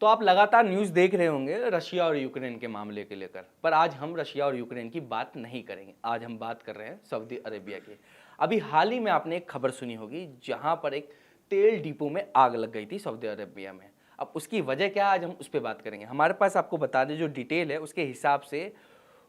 तो आप लगातार न्यूज़ देख रहे होंगे रशिया और यूक्रेन के मामले के लेकर, पर आज हम रशिया और यूक्रेन की बात नहीं करेंगे। आज हम बात कर रहे हैं सऊदी अरेबिया की। अभी हाल ही में आपने एक खबर सुनी होगी जहां पर एक तेल डिपो में आग लग गई थी सऊदी अरेबिया में। अब उसकी वजह क्या है, आज हम उस पर बात करेंगे। हमारे पास आपको बता दें जो डिटेल है उसके हिसाब से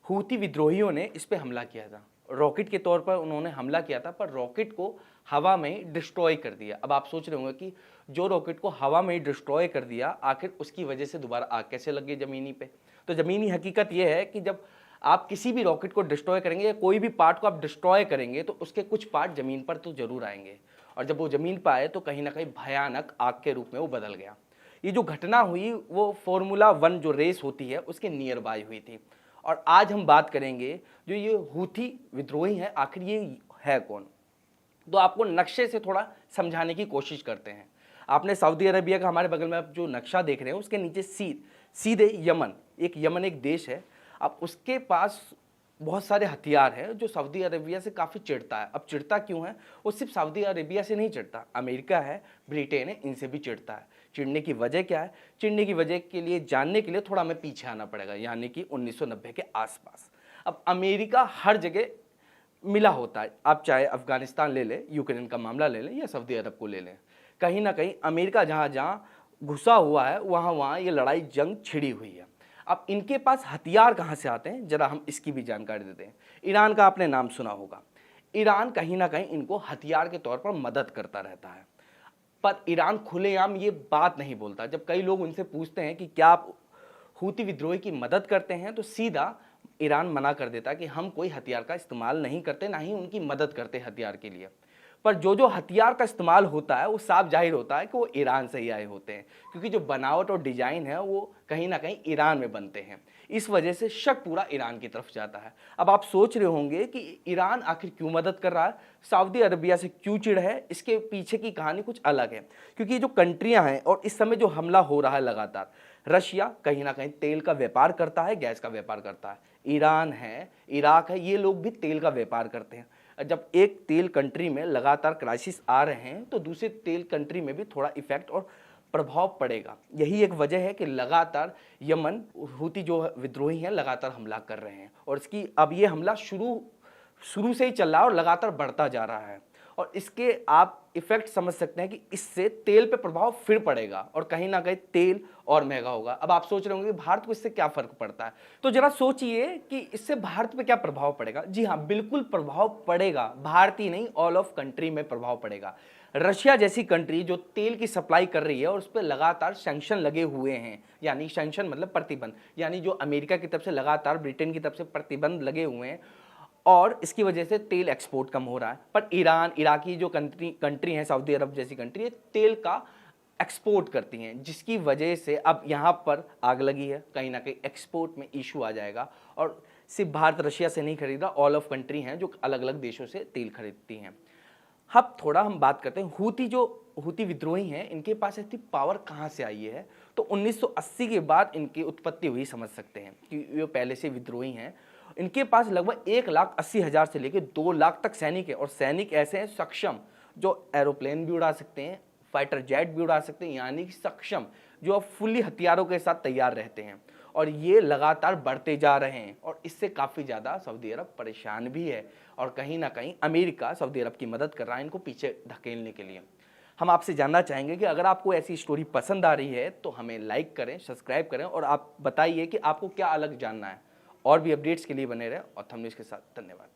हूती विद्रोहियों ने इस पर हमला किया था। रॉकेट के तौर पर उन्होंने हमला किया था, पर रॉकेट को हवा में ही डिस्ट्रॉय कर दिया। अब आप सोच रहे होंगे कि जो रॉकेट को हवा में ही डिस्ट्रॉय कर दिया, आखिर उसकी वजह से दोबारा आग कैसे लग गई ज़मीनी पे। तो ज़मीनी हकीकत यह है कि जब आप किसी भी रॉकेट को डिस्ट्रॉय करेंगे या कोई भी पार्ट को आप डिस्ट्रॉय करेंगे तो उसके कुछ पार्ट ज़मीन पर तो ज़रूर आएंगे, और जब वो ज़मीन पर आए तो कहीं ना कहीं भयानक आग के रूप में वो बदल गया। ये जो घटना हुई वो फॉर्मूला 1 जो रेस होती है उसके नियर बाय हुई थी। और आज हम बात करेंगे जो ये हूथी विद्रोही हैं, आखिर ये है कौन। तो आपको नक्शे से थोड़ा समझाने की कोशिश करते हैं। आपने सऊदी अरेबिया का हमारे बगल में आप जो नक्शा देख रहे हैं उसके नीचे सीधे यमन एक देश है। अब उसके पास बहुत सारे हथियार हैं जो सऊदी अरेबिया से काफ़ी चिढ़ता है। अब चिढ़ता क्यों है, वो सिर्फ सऊदी अरेबिया से नहीं चिढ़ता, अमेरिका है, ब्रिटेन है, इनसे भी चिढ़ता है। चिढ़ने की वजह क्या है, चिढ़ने की वजह के लिए जानने के लिए थोड़ा हमें पीछे आना पड़ेगा, यानी कि 1990 के आसपास। अब अमेरिका हर जगह मिला होता है। आप चाहे अफगानिस्तान ले लें, यूक्रेन का मामला ले लें या सऊदी अरब को ले लें, कहीं ना कहीं अमेरिका जहाँ जहाँ घुसा हुआ है वहाँ वहाँ ये लड़ाई जंग छिड़ी हुई है। अब इनके पास हथियार कहाँ से आते हैं, जरा हम इसकी भी जानकारी देते हैं। ईरान का आपने नाम सुना होगा। ईरान कहीं ना कहीं इनको हथियार के तौर पर मदद करता रहता है, पर ईरान खुलेआम ये बात नहीं बोलता। जब कई लोग उनसे पूछते हैं कि क्या आप हूती विद्रोही की मदद करते हैं, तो सीधा ईरान मना कर देता कि हम कोई हथियार का इस्तेमाल नहीं करते, ना ही उनकी मदद करते हथियार के लिए। पर जो हथियार का इस्तेमाल होता है वो साफ जाहिर होता है कि वो ईरान से ही आए होते हैं, क्योंकि जो बनावट और डिजाइन है वो कहीं ना कहीं ईरान में बनते हैं। इस वजह से शक पूरा ईरान की तरफ जाता है। अब आप सोच रहे होंगे कि ईरान आखिर क्यों मदद कर रहा है, सऊदी अरबिया से क्यों चिढ़ है। इसके पीछे की कहानी कुछ अलग है, क्योंकि ये जो कंट्रियां हैं और इस समय जो हमला हो रहा है लगातार, रशिया कहीं ना कहीं तेल का व्यापार करता है, गैस का व्यापार करता है। ईरान है, इराक है, ये लोग भी तेल का व्यापार करते हैं। जब एक तेल कंट्री में लगातार क्राइसिस आ रहे हैं तो दूसरे तेल कंट्री में भी थोड़ा इफेक्ट और प्रभाव पड़ेगा। यही एक वजह है कि लगातार यमन हूती जो विद्रोही हैं लगातार हमला कर रहे हैं, और इसकी अब ये हमला शुरू से ही चल रहा है और लगातार बढ़ता जा रहा है। और इसके आप इफेक्ट समझ सकते हैं कि इससे तेल पे प्रभाव फिर पड़ेगा और कहीं ना कहीं तेल और महंगा होगा। अब आप सोच रहे होंगे भारत को इससे क्या फर्क पड़ता है, तो जरा सोचिए कि इससे भारत पे क्या प्रभाव पड़ेगा। जी हाँ, बिल्कुल प्रभाव पड़ेगा। भारत ही नहीं, ऑल ऑफ कंट्री में प्रभाव पड़ेगा। रशिया जैसी कंट्री जो तेल की सप्लाई कर रही है और उस पर लगातार सैंक्शन लगे हुए हैं, यानी सैंक्शन मतलब प्रतिबंध, यानी जो अमेरिका की तरफ से लगातार ब्रिटेन की तरफ से प्रतिबंध लगे हुए हैं, और इसकी वजह से तेल एक्सपोर्ट कम हो रहा है। पर ईरान, इराकी जो कंट्री हैं, सऊदी अरब जैसी कंट्री है, तेल का एक्सपोर्ट करती हैं, जिसकी वजह से अब यहाँ पर आग लगी है। कहीं ना कहीं एक्सपोर्ट में इशू आ जाएगा, और सिर्फ भारत रशिया से नहीं खरीदा, ऑल ऑफ कंट्री हैं जो अलग अलग देशों से तेल खरीदती हैं। अब थोड़ा हम बात करते हैं हूती विद्रोही हैं, इनके पास इतनी पावर कहाँ से आई है। तो 1980 के बाद इनकी उत्पत्ति हुई समझ सकते हैं कि ये पहले से विद्रोही हैं। इनके पास लगभग 1,80,000 से लेकर 2 लाख तक सैनिक है, और सैनिक ऐसे हैं सक्षम जो एरोप्लेन भी उड़ा सकते हैं, फाइटर जेट भी उड़ा सकते हैं, यानी कि सक्षम जो फुल्ली हथियारों के साथ तैयार रहते हैं। और ये लगातार बढ़ते जा रहे हैं, और इससे काफ़ी ज़्यादा सऊदी अरब परेशान भी है, और कहीं ना कहीं अमेरिका सऊदी अरब की मदद कर रहा है इनको पीछे धकेलने के लिए। हम आपसे जानना चाहेंगे कि अगर आपको ऐसी स्टोरी पसंद आ रही है तो हमें लाइक करें, सब्सक्राइब करें, और आप बताइए कि आपको क्या अलग जानना है। और भी अपडेट्स के लिए बने रहें, और थंबनेल के साथ धन्यवाद।